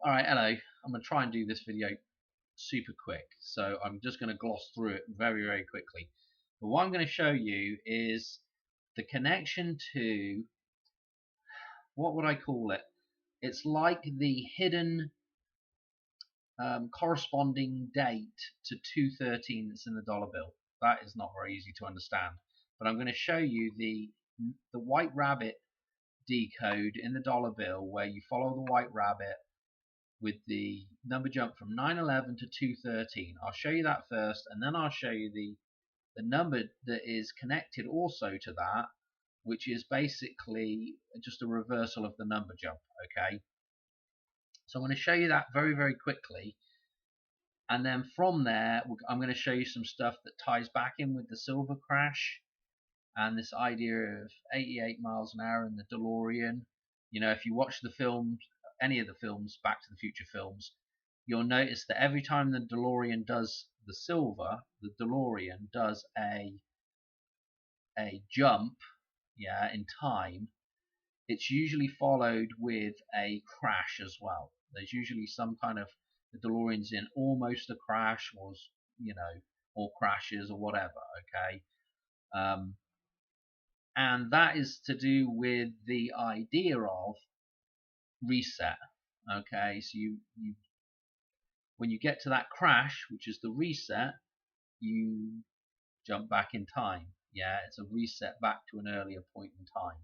Alright, hello. I'm going to try and do this video super quick, so I'm just going to gloss through it very, very quickly. But what I'm going to show you is the connection to, what would I call it? It's like the hidden corresponding date to 213 that's in the dollar bill. That is not very easy to understand. But I'm going to show you the white rabbit decode in the dollar bill, where you follow the white rabbit with the number jump from 911 to 213. I'll show you that first, and then I'll show you the number that is connected also to that, which is basically just a reversal of the number jump. Okay, so I'm going to show you that very, very quickly, and then from there I'm going to show you some stuff that ties back in with the silver crash and this idea of 88 miles an hour in the DeLorean. You know, if you watch the films, any of the films, Back to the Future films, you'll notice that every time the DeLorean does the silver, the DeLorean does a jump, yeah, in time, it's usually followed with a crash as well. There's usually some kind of, the DeLorean's in almost a crash, or or crashes or whatever. Okay, and that is to do with the idea of reset. Okay, so you when you get to that crash, which is the reset, you jump back in time. Yeah, it's a reset back to an earlier point in time.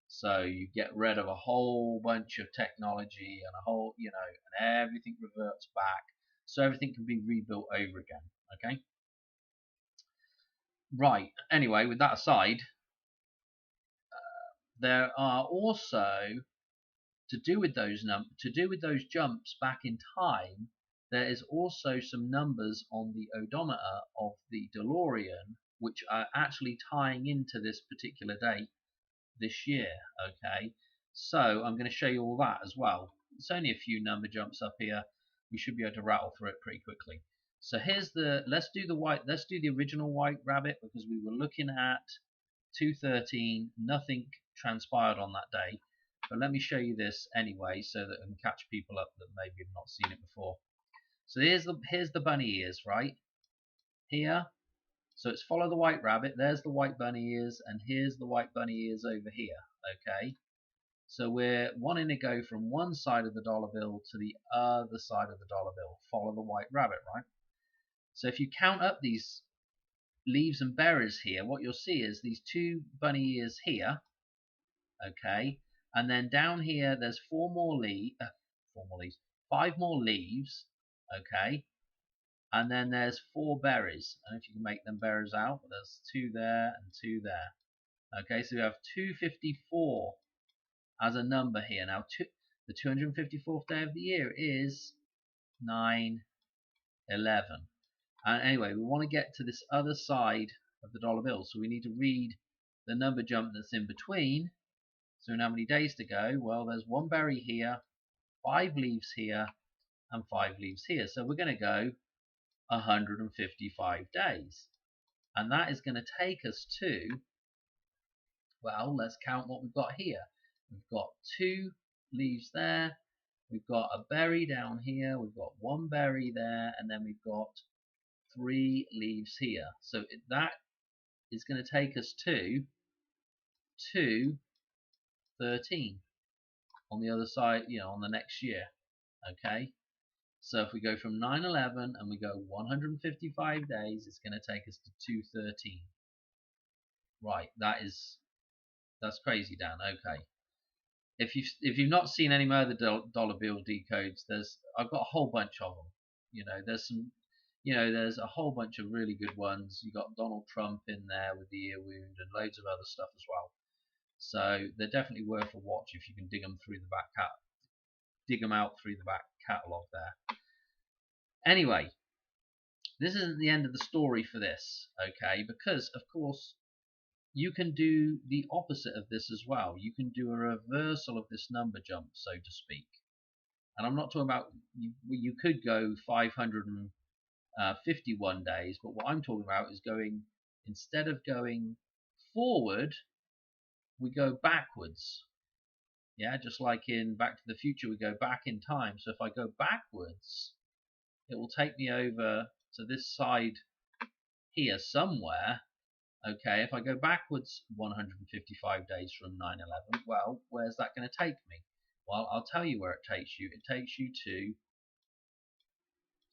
So you get rid of a whole bunch of technology and a whole, and everything reverts back, so everything can be rebuilt over again. Okay, right. Anyway, with that aside, there are also, to do with those jumps back in time, there is also some numbers on the odometer of the DeLorean which are actually tying into this particular date this year. Okay, so I'm going to show you all that as well. It's only a few number jumps up here. We should be able to rattle through it pretty quickly. So here's let's do the original white rabbit, because we were looking at 213. Nothing transpired on that day, but let me show you this anyway, so that I can catch people up that maybe have not seen it before. So here's the bunny ears right here. So it's follow the white rabbit. There's the white bunny ears, and here's the white bunny ears over here. Okay, so we're wanting to go from one side of the dollar bill to the other side of the dollar bill. Follow the white rabbit, right? So if you count up these leaves and berries here, what you'll see is these two bunny ears here. Okay, and then down here there's five more leaves. Okay, and then there's 4 berries. I don't know if you can make them berries out, but there's 2 there and 2 there. Okay, so we have 254 as a number here. Now, the 254th day of the year is 9/11. And anyway, we want to get to this other side of the dollar bill, so we need to read the number jump that's in between. So how many days to go? Well, there's 1 berry here, 5 leaves here, and 5 leaves here. So we're going to go 155 days, and that is going to take us to, well, let's count what we've got here. We've got 2 leaves there, we've got a berry down here, we've got 1 berry there, and then we've got 3 leaves here. So that is going to take us to 213 on the other side, on the next year. Okay, so if we go from 9/11 and we go 155 days, it's going to take us to 213. Right, that's crazy, Dan. Okay, if you've not seen any more of the dollar bill decodes, I've got a whole bunch of them. There's a whole bunch of really good ones. You got Donald Trump in there with the ear wound and loads of other stuff as well. So they're definitely worth a watch if you can dig them out through the back catalog there. Anyway, this isn't the end of the story for this, okay? Because of course you can do the opposite of this as well. You can do a reversal of this number jump, so to speak. And I'm not talking about, you could go 551 days, but what I'm talking about is instead of going forward, we go backwards. Yeah, just like in Back to the Future, we go back in time. So if I go backwards, it will take me over to this side here somewhere. Okay, if I go backwards 155 days from 9/11, well, where's that going to take me? Well, I'll tell you where it takes you. It takes you to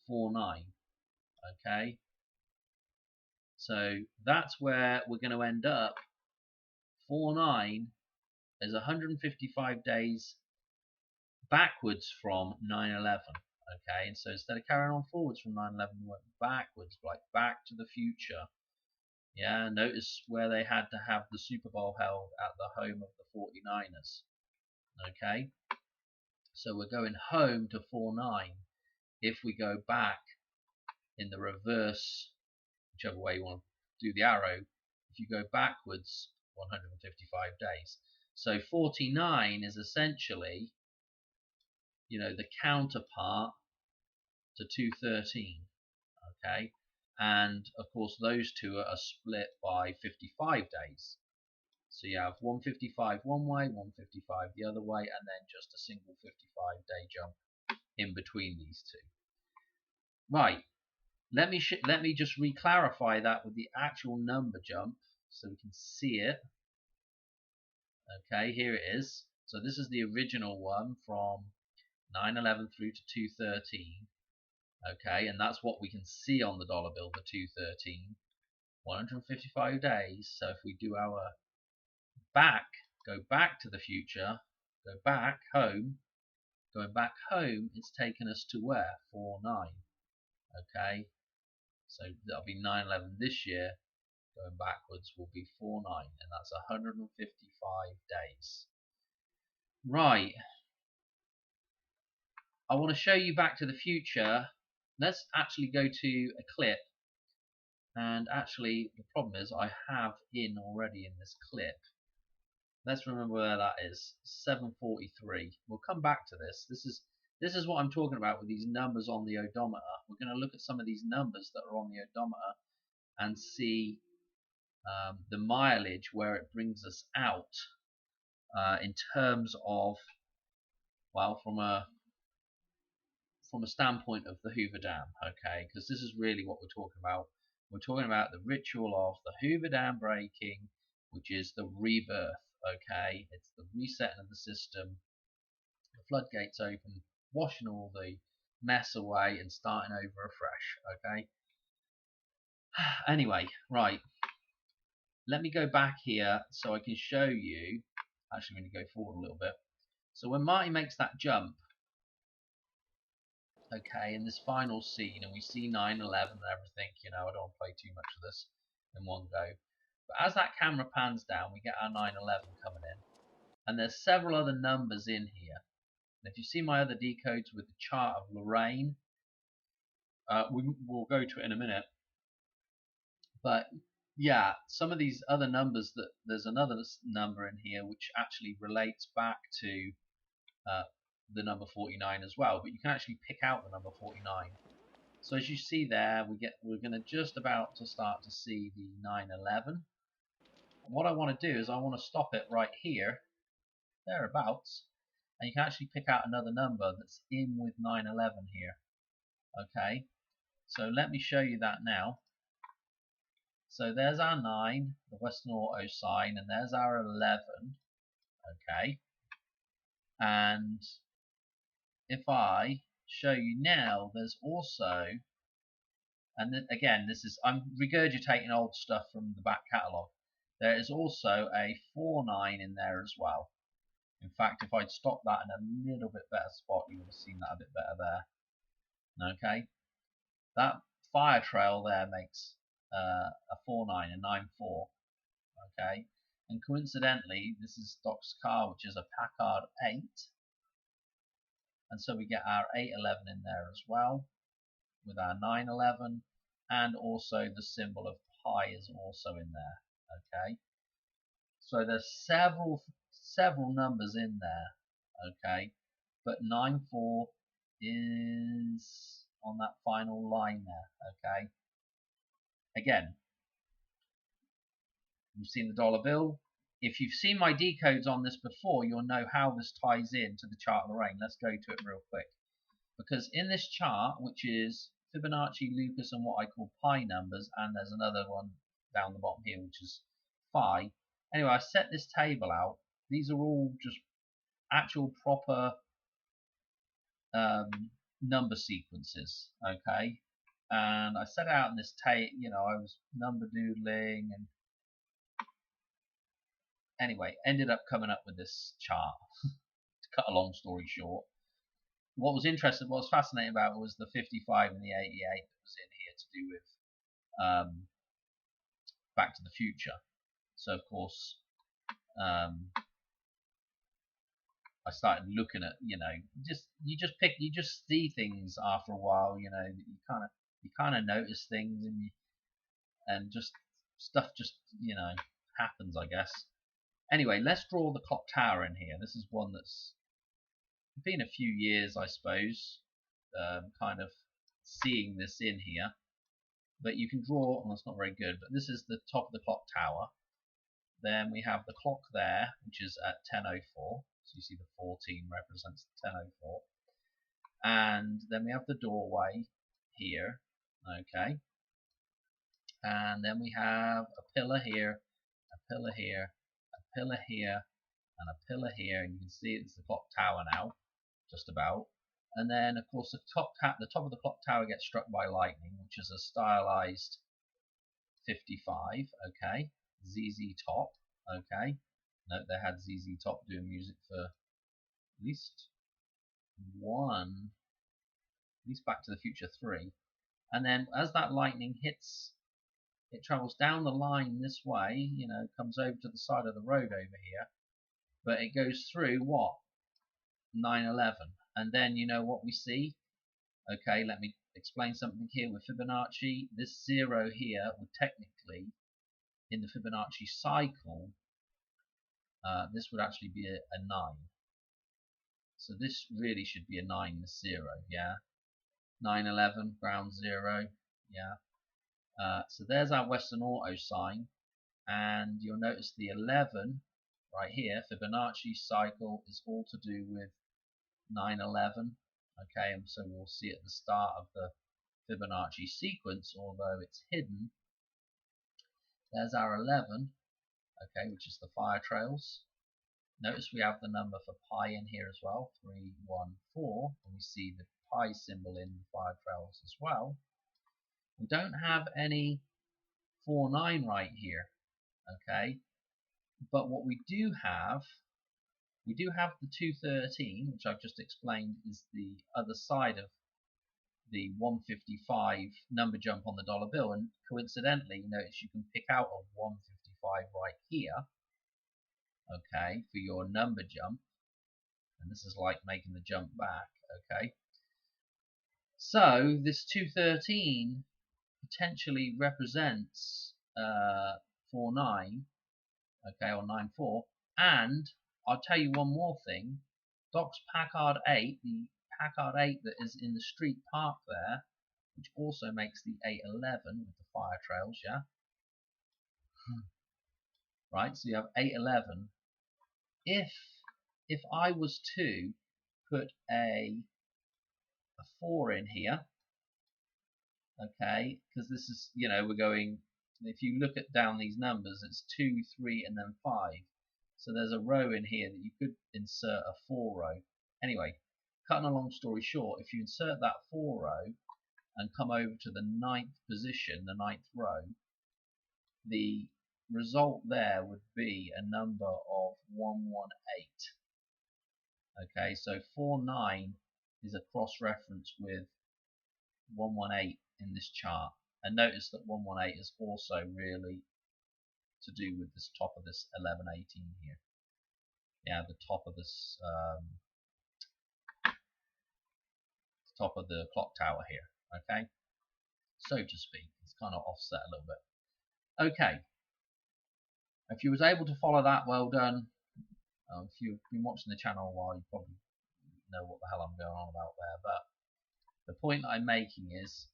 49. Okay, so that's where we're going to end up. 49 is 155 days backwards from 9/11. Okay, and so instead of carrying on forwards from 9/11, we went backwards, like Back to the Future. Yeah, notice where they had to have the Super Bowl held at the home of the 49ers. Okay, so we're going home to 49. If we go back in the reverse, whichever way you want to do the arrow, if you go backwards 155 days. So 49 is essentially, the counterpart to 213. Okay, and of course those two are split by 55 days. So you have 155 one way, 155 the other way, and then just a single 55-day jump in between these two. Right, let me just re-clarify that with the actual number jump so we can see it. Okay, here it is. So this is the original one from 9/11 through to 213. Okay, and that's what we can see on the dollar bill, the 213. 155 days. So if we do our go back to the future, go back home, going back home, it's taken us to where? 49. Okay, so that'll be 9/11 this year. Going backwards will be 49, and that's 155 days. Right, I want to show you Back to the Future. Let's actually go to a clip, and actually the problem is I have in already in this clip. Let's remember where that is. 743. We'll come back to this. This is what I'm talking about with these numbers on the odometer. We're going to look at some of these numbers that are on the odometer and see the mileage where it brings us out in terms of, well, from a standpoint of the Hoover Dam. Okay, because this is really what we're talking about. We're talking about the ritual of the Hoover Dam breaking, which is the rebirth. Okay, it's the resetting of the system, the floodgates open, washing all the mess away and starting over afresh. Okay, anyway, right, let me go back here so I can show you. Actually, I'm going to go forward a little bit. So when Marty makes that jump, okay, in this final scene, and we see 9/11 and everything, I don't want to play too much of this in one go, but as that camera pans down, we get our 9/11 coming in, and there's several other numbers in here. And if you see my other decodes with the chart of Lorraine, we'll go to it in a minute, but yeah, some of these other numbers, that there's another number in here which actually relates back to the number 49 as well, but you can actually pick out the number 49. So as you see there, we're going to just about to start to see the 9/11. And what I want to do is I want to stop it right here, thereabouts, and you can actually pick out another number that's in with 9/11 here. Okay, so let me show you that now. So there's our 9, the Western Auto sign, and there's our 11. Okay, and if I show you now, there's also, and then, again, I'm regurgitating old stuff from the back catalogue. There is also a 49 in there as well. In fact, if I'd stopped that in a little bit better spot, you would have seen that a bit better there. Okay, that fire trail there makes a 49, a 9-4. Okay, and coincidentally, this is Doc's car, which is a Packard 8. And so we get our 811 in there as well, with our 911, and also the symbol of pi is also in there. Okay, so there's several numbers in there. Okay, but 94 is on that final line there. Okay, again, you've seen the dollar bill if you've seen my decodes on this before, you'll know how this ties in to the chart of the rain. Let's go to it real quick. Because in this chart, which is Fibonacci, Lucas, and what I call pi numbers, and there's another one down the bottom here, which is phi. Anyway, I set this table out. These are all just actual proper number sequences, okay? And I set out in this table, you know, I was number doodling, and anyway, ended up coming up with this chart. To cut a long story short, what was interesting, what was fascinating about it was the 55 and the 88 that was in here to do with Back to the Future. So of course, I started looking at, you know, you just see things after a while, you know, you kind of notice things, and just stuff just, you know, happens, I guess. Anyway, let's draw the clock tower in here. This is one that's been a few years, I suppose, kind of seeing this in here. But you can draw, well, it's not very good, but this is the top of the clock tower. Then we have the clock there, which is at 10:04. So you see the 14 represents the 10:04. And then we have the doorway here, okay. And then we have a pillar here, a pillar here, a pillar here, and a pillar here. And you can see it's the clock tower now, just about. And then, of course, the top of the clock tower gets struck by lightning, which is a stylized 55, okay. ZZ Top, okay. Note they had ZZ Top doing music for at least Back to the Future 3. And then as that lightning hits, it travels down the line this way, you know, comes over to the side of the road over here, but it goes through what? 9/11. And then you know what we see? Okay, let me explain something here with Fibonacci. This 0 here would technically, in the Fibonacci cycle, this would actually be a 9. So this really should be a 9, the 0, yeah? 9/11, ground 0, yeah? So there's our Western Auto sign, and you'll notice the 11 right here, Fibonacci cycle, is all to do with 9/11, okay, and so we'll see at the start of the Fibonacci sequence, although it's hidden. There's our 11, okay, which is the fire trails. Notice we have the number for pi in here as well, 314, and we see the pi symbol in the fire trails as well. We don't have any 49 right here, okay, but what we do have the 213, which I've just explained is the other side of the 155 number jump on the dollar bill, and coincidentally, notice you can pick out a 155 right here, okay, for your number jump, and this is like making the jump back, okay. So this 213 potentially represents 49, okay, or 94, and I'll tell you one more thing. Doc's Packard 8, the Packard 8 that is in the street park there, which also makes the 811 with the fire trails, yeah? Right, so you have 811. If I was to put a 4 in here, okay, because this is, you know, we're going, if you look at down these numbers, it's 2, 3, and then 5. So there's a row in here that you could insert a 4 row. Anyway, cutting a long story short, if you insert that 4 row and come over to the 9th position, the 9th row, the result there would be a number of 118. Okay, so 49 is a cross-reference with 118 in this chart. And notice that 118 is also really to do with this top of this 1118 here. Yeah, the top of this top of the clock tower here, okay, so to speak. It's kind of offset a little bit. Okay, if you was able to follow that, well done. If you've been watching the channel a while, you probably know what the hell I'm going on about there, but the point that I'm making is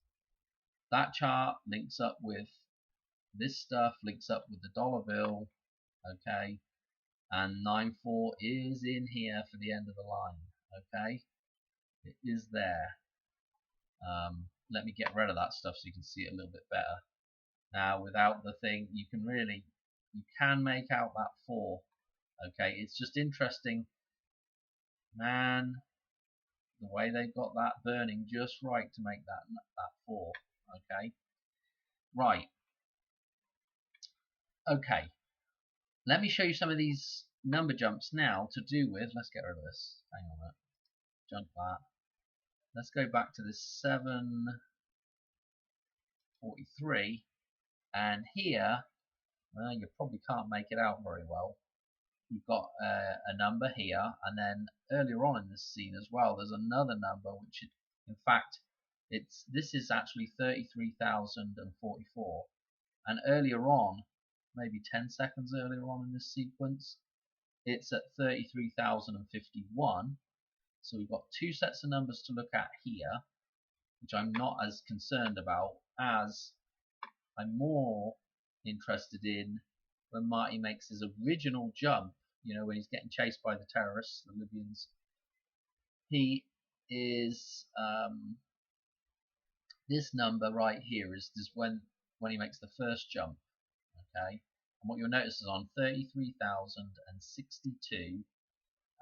that chart links up with this stuff, links up with the dollar bill, okay, and 94 is in here for the end of the line. Okay, it is there. Let me get rid of that stuff so you can see it a little bit better. Now without the thing, you can make out that 4. Okay, it's just interesting, man, the way they've got that burning just right to make that 4. Okay, right. Okay, let me show you some of these number jumps now to do with. Let's get rid of this. Hang on a minute. Jump that. Let's go back to this 743, and here, well, you probably can't make it out very well. You've got a number here, and then earlier on in this scene as well, there's another number which, in fact, this is actually 33,044, and earlier on, maybe 10 seconds earlier on in this sequence, it's at 33,051. So we've got 2 sets of numbers to look at here, which I'm not as concerned about, as I'm more interested in when Marty makes his original jump, you know, when he's getting chased by the terrorists, the Libyans. He is, this number right here is when he makes the first jump, okay? And what you'll notice is on 33,062,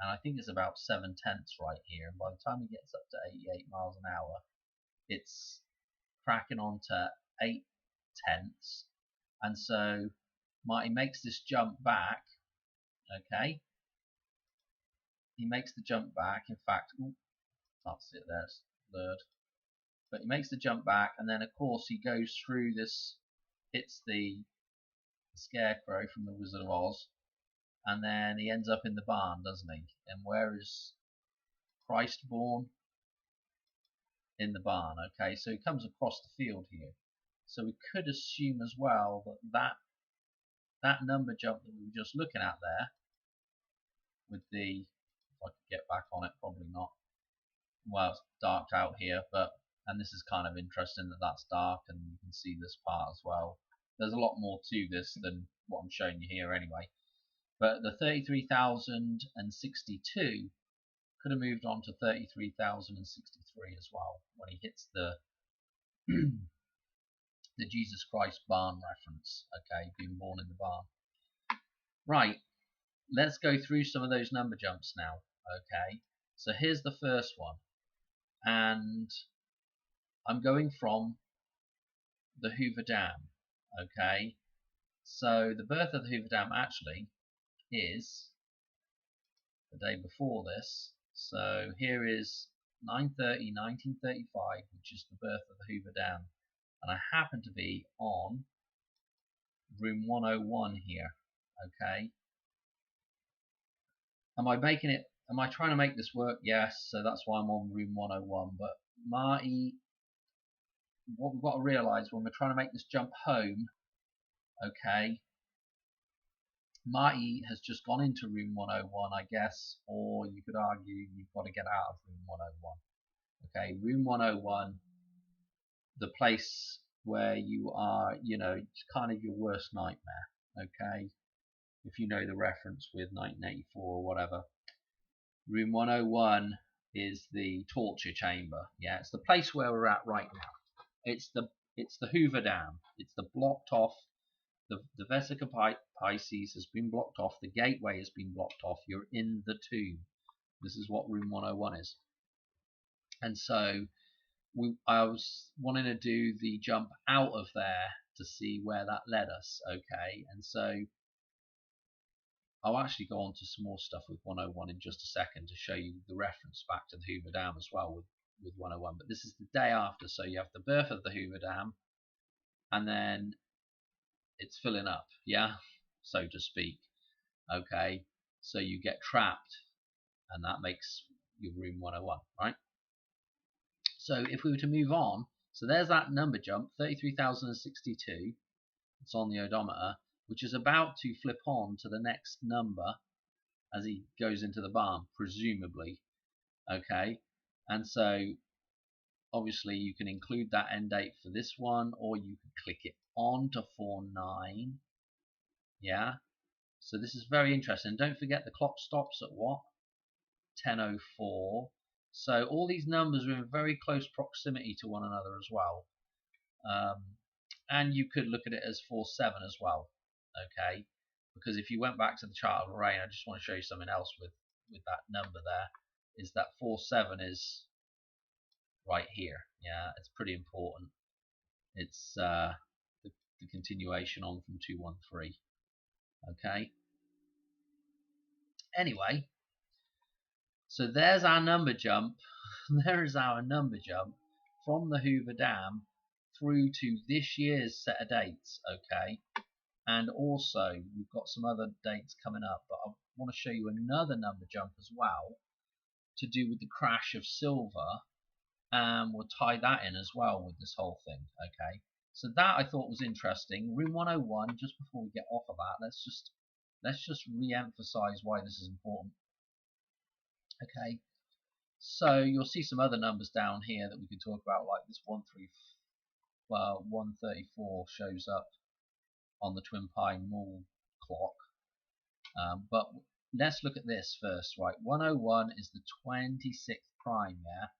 and I think it's about 7/10 right here, and by the time he gets up to 88 miles an hour, it's cracking on to 8/10, and so Marty makes this jump back. Okay, he makes the jump back. In fact, can't see it there, it's blurred, but he makes the jump back, and then of course he goes through this, hits the scarecrow from the Wizard of Oz, and then he ends up in the barn, doesn't he? And where is Christ born? In the barn. Okay, so he comes across the field here, so we could assume as well that number jump that we were just looking at there, with the, if I could get back on it, probably not, well, it's darked out here, but, and this is kind of interesting that that's dark and you can see this part as well. There's a lot more to this than what I'm showing you here anyway, but the 33,062 could have moved on to 33,063 as well when he hits the the Jesus Christ barn reference. Okay, being born in the barn. Right, let's go through some of those number jumps now. Okay, so here's the first one, and I'm going from the Hoover Dam. Okay, so the birth of the Hoover Dam actually is the day before this. So here is 9/30, 1935, which is the birth of the Hoover Dam, and I happen to be on room 101 here. Okay, am I trying to make this work? Yes, so that's why I'm on room 101. But Marty, what we've got to realise when we're trying to make this jump home, okay, Marty has just gone into room 101, I guess, or you could argue you've got to get out of room 101. Okay, room 101, the place where you are, you know, it's kind of your worst nightmare. Okay, if you know the reference with 1984 or whatever. Room 101 is the torture chamber. Yeah, it's the place where we're at right now. It's the Hoover Dam. It's the blocked off. The Vesica Pisces has been blocked off. The gateway has been blocked off. You're in the tomb. This is what room 101 is. And so I was wanting to do the jump out of there to see where that led us. Okay, and so I'll actually go on to some more stuff with 101 in just a second to show you the reference back to the Hoover Dam as well with 101. But this is the day after, so you have the birth of the Hoover Dam, and then it's filling up, yeah, so to speak. Okay, so you get trapped, and that makes your room 101, right? So if we were to move on, so there's that number jump, 33,062. It's on the odometer, which is about to flip on to the next number as he goes into the barn, presumably. Okay, and so obviously you can include that end date for this one, or you can click it on to 49. Yeah, So this is very interesting. Don't forget the clock stops at what? 10:04. So all these numbers are in very close proximity to one another as well. And you could look at it as 47 as well. Okay, because if you went back to the chart of rain, I just want to show you something else with that number there. Is that 47 is right here? Yeah, it's pretty important. It's the continuation on from 213. Okay. Anyway, so there's our number jump. There is our number jump from the Hoover Dam through to this year's set of dates. Okay. And also we've got some other dates coming up, but I want to show you another number jump as well to do with the crash of silver, and we'll tie that in as well with this whole thing. Okay, so that I thought was interesting. Room 101. Just before we get off of that, let's just re-emphasize why this is important. Okay, so you'll see some other numbers down here that we can talk about, like this 134 shows up on the Twin Pine Mall clock. But let's look at this first, right? 101 is the 26th prime there.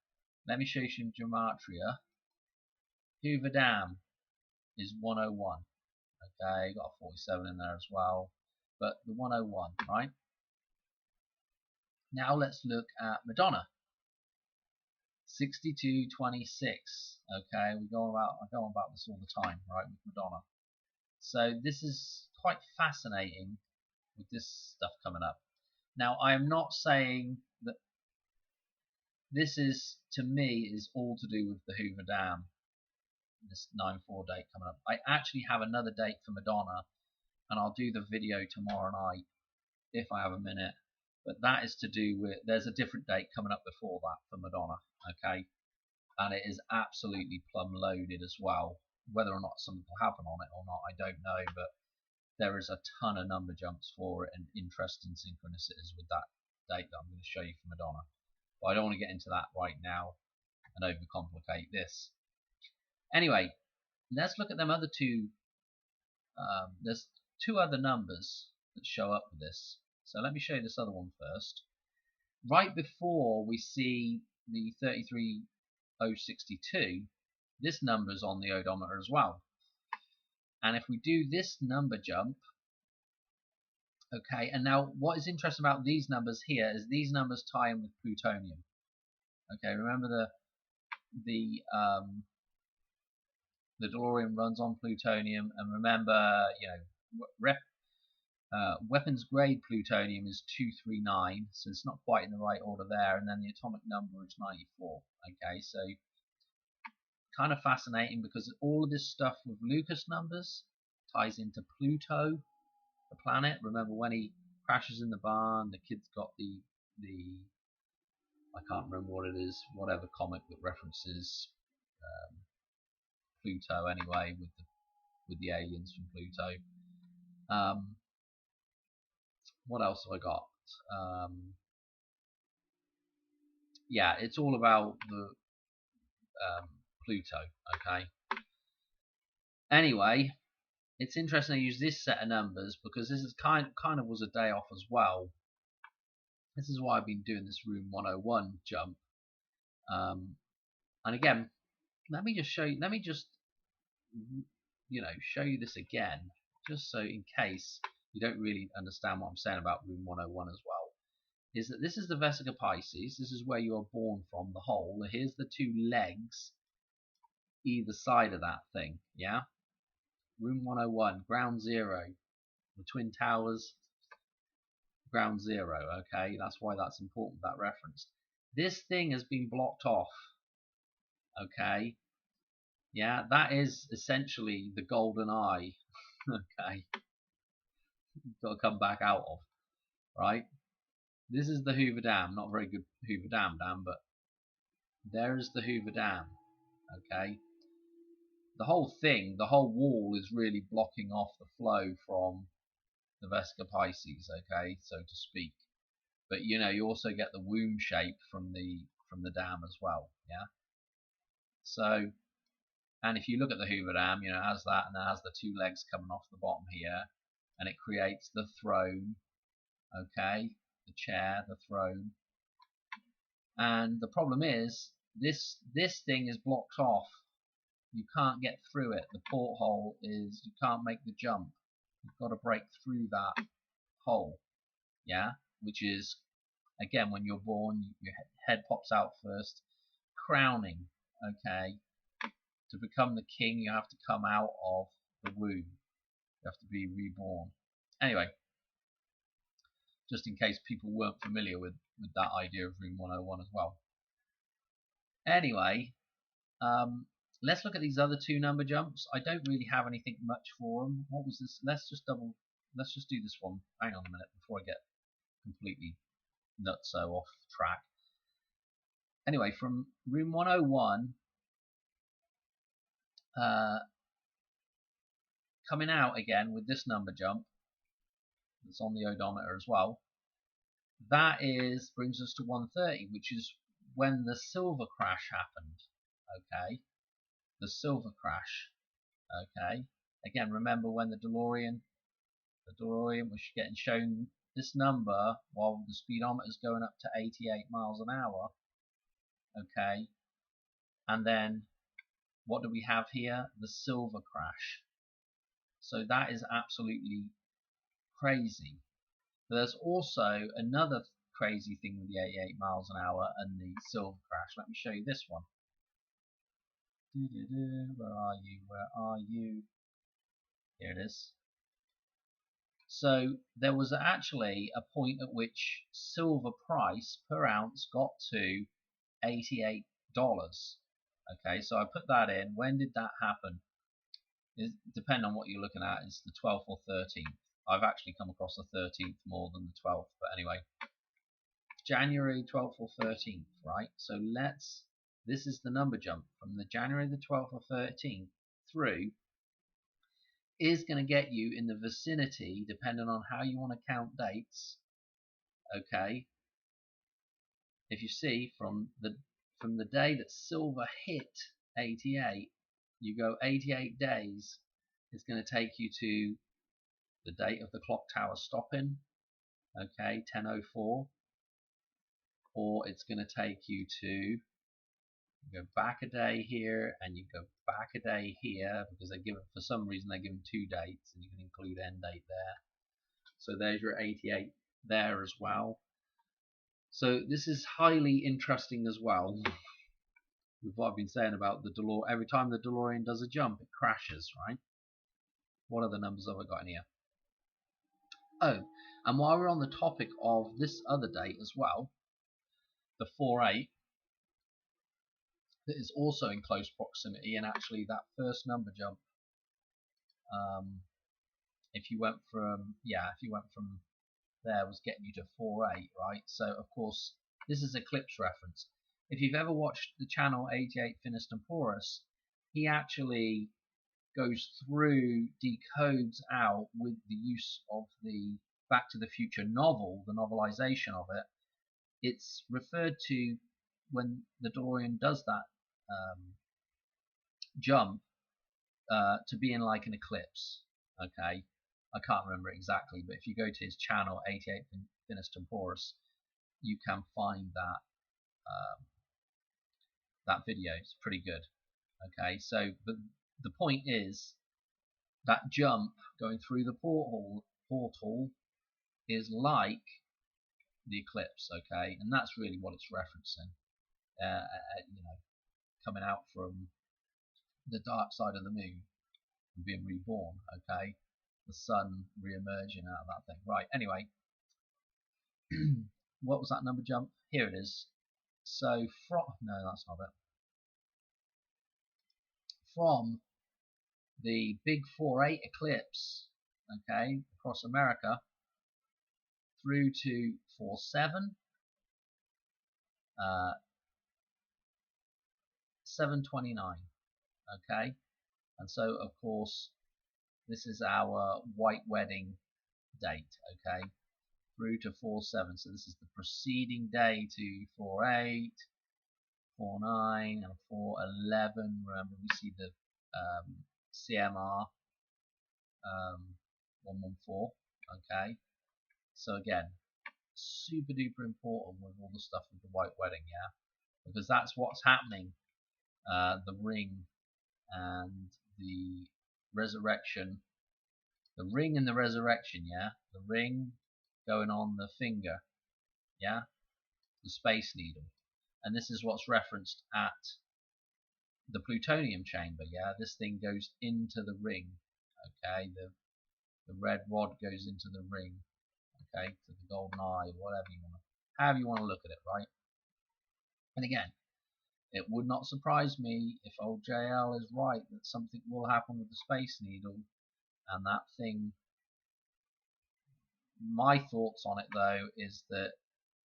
Let me show you some gematria. Hoover Dam is 101. Okay, got a 47 in there as well. But the 101, right? Now let's look at Madonna. 6226. Okay, I go on about this all the time, right, with Madonna. So this is quite fascinating with this stuff coming up. Now I am not saying that this is, to me, is all to do with the Hoover Dam, this 9/4 date coming up. I actually have another date for Madonna, and I'll do the video tomorrow night if I have a minute. But that is to do with, there's a different date coming up before that for Madonna, okay? And it is absolutely plumb loaded as well. Whether or not something will happen on it or not, I don't know, but there is a ton of number jumps for it and interesting synchronicities with that date that I'm going to show you for Madonna. But I don't want to get into that right now and overcomplicate this. Anyway, let's look at them other two. There's two other numbers that show up with this. So let me show you this other one first. Right before we see the 33062, this number's on the odometer as well. And if we do this number jump, okay, and now what is interesting about these numbers here is these numbers tie in with plutonium. Okay, remember the DeLorean runs on plutonium, and remember, you know, weapons grade plutonium is 239, so it's not quite in the right order there, and then the atomic number is 94. Okay, so kind of fascinating because all of this stuff with Lucas numbers ties into Pluto, the planet. Remember when he crashes in the barn, the kid's got the I can't remember what it is, whatever comic that references Pluto anyway, with the aliens from Pluto. What else have I got? Yeah, it's all about the Pluto. Okay. Anyway, it's interesting to use this set of numbers because this is kind of was a day off as well. This is why I've been doing this room 101 jump. And again, let me just show you. Let me just show you this again, just so in case you don't really understand what I'm saying about room 101 as well. Is that this is the Vesica Pisces. This is where you are born from, the hole. Here's the two legs either side of that thing. Yeah. Room 101, ground zero, the Twin Towers, ground zero. Okay, that's why that's important, that reference. This thing has been blocked off. Okay, yeah, that is essentially the golden eye. Okay, you've got to come back out of, right? This is the Hoover Dam, not very good Hoover Dam, but there is the Hoover Dam. Okay, the whole thing, the whole wall is really blocking off the flow from the Vesica Pisces, okay, so to speak. But you know, you also get the womb shape from the dam as well, yeah. So, and if you look at the Hoover Dam, you know, it has that, and it has the two legs coming off the bottom here, and it creates the throne, okay, the chair, the throne. And the problem is this thing is blocked off. You can't get through it. The porthole is, you can't make the jump. You've got to break through that hole, yeah, which is, again, when you're born, your head pops out first. Crowning, okay. To become the king, you have to come out of the womb. You have to be reborn. Anyway, just in case people weren't familiar with that idea of Room 101 as well. Anyway, let's look at these other two number jumps. I don't really have anything much for them. What was this? Let's just do this one. Hang on a minute before I get completely nutso off track. Anyway, from Room 101, coming out again with this number jump that's on the odometer as well, that brings us to 130, which is when the silver crash happened. Okay, the silver crash. Okay, again, remember when the DeLorean was getting shown this number while the speedometer is going up to 88 miles an hour. Okay, and then what do we have here? The silver crash. So that is absolutely crazy. But there's also another crazy thing with the 88 miles an hour and the silver crash. Let me show you this one. Where are you? Where are you? Here it is. So there was actually a point at which silver price per ounce got to $88. Okay, so I put that in. When did that happen? It depends on what you're looking at. It's the 12th or 13th. I've actually come across the 13th more than the 12th, but anyway, January 12th or 13th, right? So this is the number jump from the January the 12th or 13th through, is going to get you in the vicinity, depending on how you want to count dates. Okay, if you see from the day that silver hit 88, you go 88 days. It's going to take you to the date of the clock tower stopping, okay, 10:04, or it's going to take you to go back a day here, and you go back a day here, because for some reason they give them 2 dates, and you can include end date there. So there's your 88 there as well. So this is highly interesting as well. With what I've been saying about the DeLorean, every time the DeLorean does a jump, it crashes, right? What other numbers have I got in here? Oh, and while we're on the topic of this other date as well, the 4-8, that is also in close proximity, and actually that first number jump, if you went from there, was getting you to 4-8, right? So of course this is eclipse reference. If you've ever watched the channel 88 Finis Temporis, he actually goes through, decodes out with the use of the Back to the Future novel, the novelization of it. It's referred to when the DeLorean does that jump to be in like an eclipse. Okay, I can't remember exactly, but if you go to his channel 88 Finis Temporis, you can find that video. It's pretty good. Okay, so but the point is that jump going through the portal is like the eclipse. Okay, and that's really what it's referencing. You know, coming out from the dark side of the moon and being reborn. Okay, the sun re-emerging out of that thing. Right. Anyway, what was that number jump? Here it is. So no, that's not it. From the big 4-8 eclipse, okay, across America, through to 4-7, 7/29, okay, and so of course this is our white wedding date, okay, through to 4-7. So this is the preceding day to 4-8, 4-9, and 4-11. Remember, we see the CMR 114. Okay, so again, super duper important with all the stuff with the white wedding, yeah, because that's what's happening. The ring and the resurrection, the ring and the resurrection, yeah, the ring going on the finger, yeah, the Space Needle, and this is what's referenced at the plutonium chamber, yeah. This thing goes into the ring, okay. The red rod goes into the ring, okay, to the golden eye, whatever you want, however you want to look at it, right? And again, it would not surprise me if old JL is right that something will happen with the Space Needle, and that thing. My thoughts on it though is that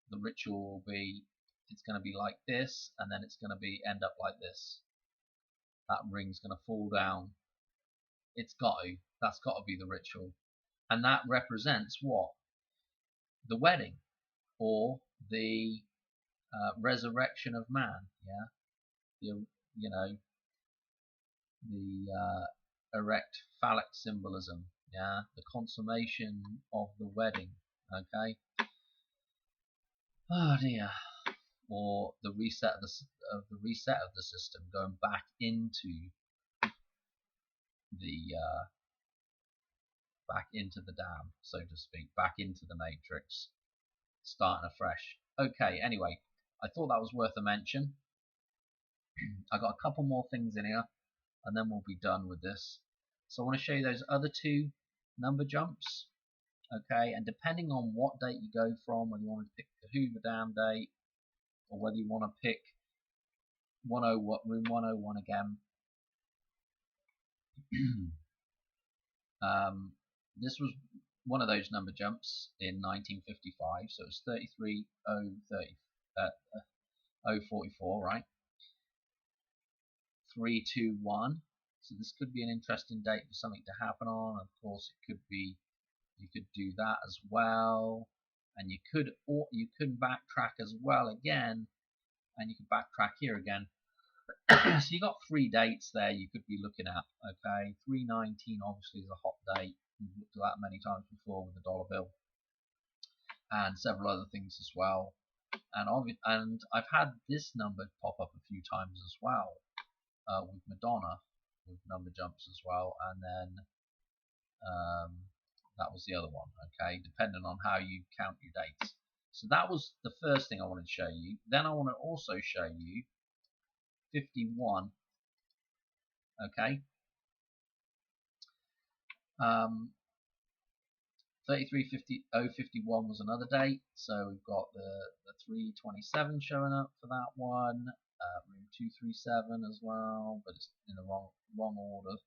the ritual will be, it's going to be like this, and then it's going to be end up like this. That ring's going to fall down. It's got to. That's got to be the ritual, and that represents what? The wedding, or the resurrection of man. Yeah, you know, the erect phallic symbolism. Yeah, the consummation of the wedding. Okay. Oh dear. Or the reset of the system, going back into the dam, so to speak, back into the matrix, starting afresh. Okay, anyway, I thought that was worth a mention. I got a couple more things in here, and then we'll be done with this. So I want to show you those other two number jumps. Okay, and depending on what date you go from, whether you want to pick the Hoover Dam date, or whether you want to pick room 101 again. This was one of those number jumps in 1955, so it's 33044, right? 321. So this could be an interesting date for something to happen on. Of course, it could be, you could do that as well, and you could backtrack as well again, and you could backtrack here again. So you got 3 dates there you could be looking at. Okay, 319 obviously is a hot date. We've looked at that many times before with the dollar bill, and several other things as well. And I've had this number pop up a few times as well, with Madonna, with number jumps as well, and then that was the other one. Okay, depending on how you count your dates. So that was the first thing I wanted to show you. Then I want to also show you 51. Okay. 33051 was another date, so we've got the 327 showing up for that one, room 237 as well, but it's in the wrong order.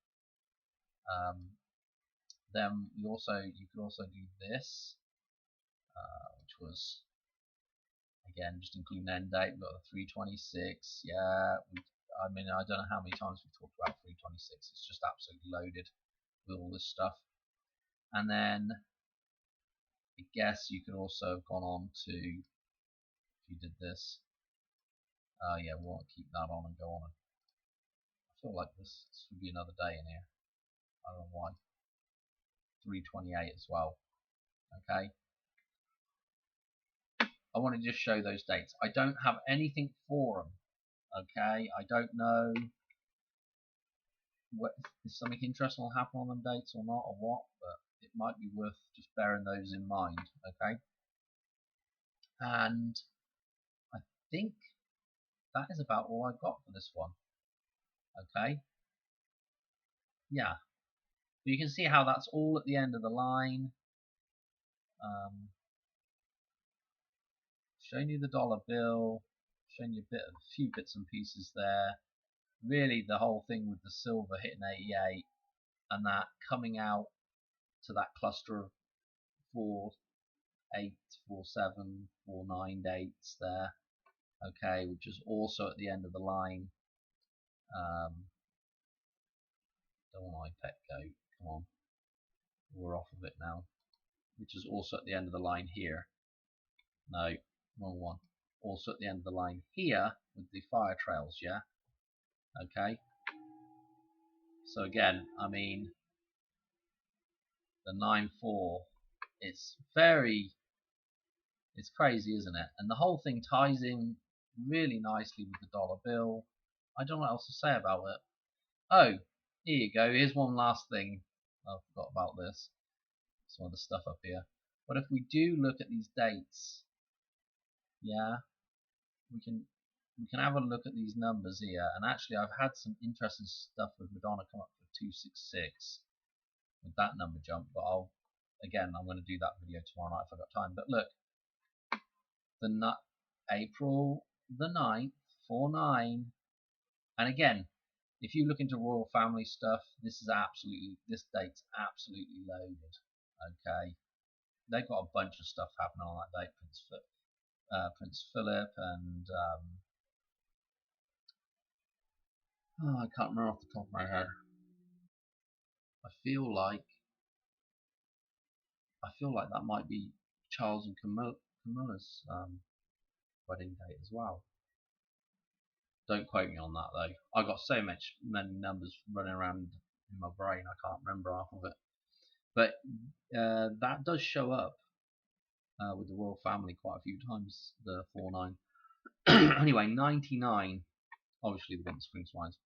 Then you could also do this, which was again just including end date. We've got the 326. Yeah, I mean, I don't know how many times we've talked about 326. It's just absolutely loaded with all this stuff. And then I guess you could also have gone on to, if you did this, yeah, we want to keep that on and go on. I feel like this would be another day in here. I don't know why. 328 as well. Okay. I want to just show those dates. I don't have anything for them. Okay. I don't know if something interesting will happen on them dates or not, or what, but it might be worth just bearing those in mind. Okay. And I think that is about all I've got for this one. Okay. Yeah. But you can see how that's all at the end of the line. Showing you the dollar bill, showing you a few bits and pieces there. Really, the whole thing with the silver hitting 88 and that coming out to that cluster of 48, 47, 49 dates there. Okay, which is also at the end of the line. Don't want my pet go. Come on, we're off of it now. Which is also at the end of the line here. No, wrong one. Also at the end of the line here with the fire trails, yeah? Okay. So again, I mean, the 9-4. It's crazy, isn't it? And the whole thing ties in really nicely with the dollar bill. I don't know what else to say about it. Oh, here you go. Here's one last thing. I forgot about this. Some of the stuff up here. But if we do look at these dates, yeah, we can have a look at these numbers here. And actually, I've had some interesting stuff with Madonna come up for 266 with that number jump. But I'm going to do that video tomorrow night if I've got time. But look, the April the 9th, 4-9, and again, if you look into royal family stuff, this date's absolutely loaded. Okay, they've got a bunch of stuff happening on that date. Prince Philip and I can't remember off the top of my head. I feel like that might be Charles and Camilla's wedding date as well. Don't quote me on that though. I got so many numbers running around in my brain I can't remember half of it. But that does show up with the royal family quite a few times. The 4-9. Anyway, 99. Obviously, the Winter Spring Swine's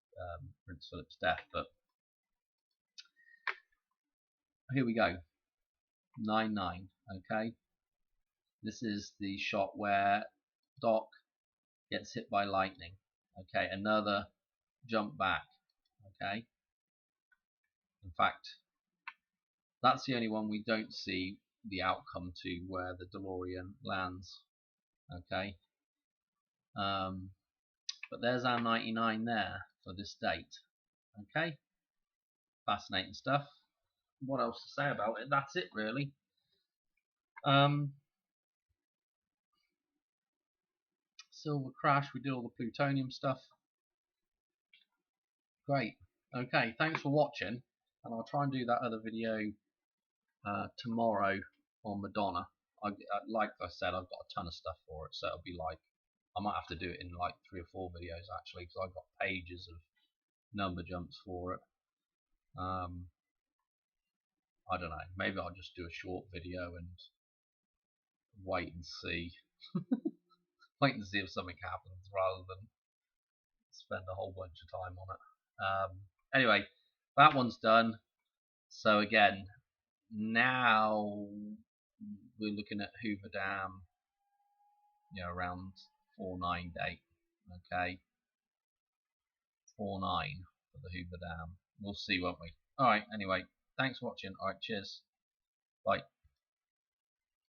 Prince Philip's death, but here we go. 9-9. Okay, this is the shot where Doc gets hit by lightning. Okay, another jump back. Okay, in fact, that's the only one we don't see the outcome to where the DeLorean lands. Okay, but there's our 99 there for this date. Okay, fascinating stuff. What else to say about it? That's it really. Silver crash, we did all the plutonium stuff. Great. Okay, thanks for watching, and I'll try and do that other video tomorrow on Madonna. Like I said, I've got a ton of stuff for it, so it'll be like, I might have to do it in like 3 or 4 videos actually, because I've got pages of number jumps for it. I don't know, maybe I'll just do a short video and wait and see. Wait and see if something happens rather than spend a whole bunch of time on it. Anyway, that one's done. So again, now we're looking at Hoover Dam, around 4-9 date. Okay, 4-9 for the Hoover Dam. We'll see, won't we? Alright, anyway, thanks for watching. Alright, cheers. Bye.